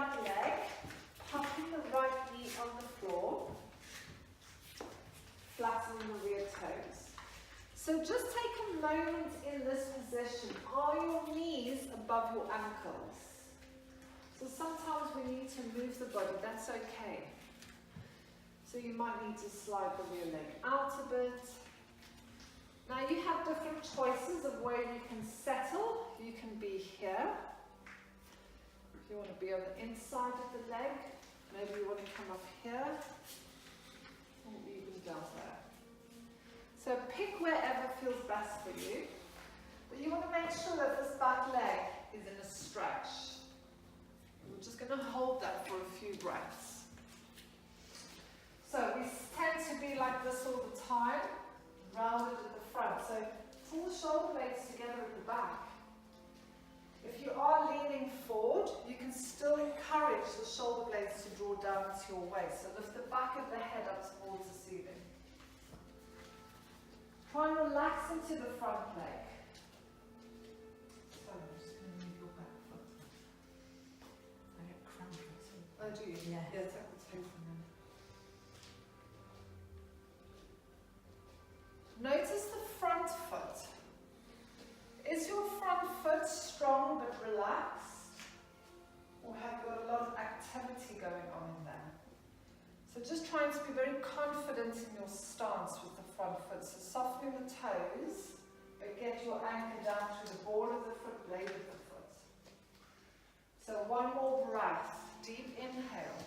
front leg, popping the right knee on the floor, flattening the rear toes. So just take a moment in this position. Are your knees above your ankles? So sometimes we need to move the body, that's okay. So you might need to slide the rear leg out a bit. Now you have different choices of where you can settle. You can be here. If you want to be on the inside of the leg, maybe you want to come up here, or even down there. So pick wherever feels best for you. But you want to make sure that this back leg is in a stretch. We're just going to hold that for a few breaths. So we tend to be like this all the time, rounded at the front. So pull the shoulder blades together at the back. If you are leaning forward, you can still encourage the shoulder blades to draw down to your waist. So lift the back of the head up towards the ceiling. Try and relax into the front leg. So I'm just going to move your back foot. I get cramping too. Oh, do you? Yeah. Yeah, take the toe from there. Notice the front foot. Is your front foot strong but relaxed? Or have you got a lot of activity going on in there? So just trying to be very confident in your stance with the front foot. So softening the toes, but get your anchor down to the ball of the foot, blade of the foot. So one more breath, deep inhale.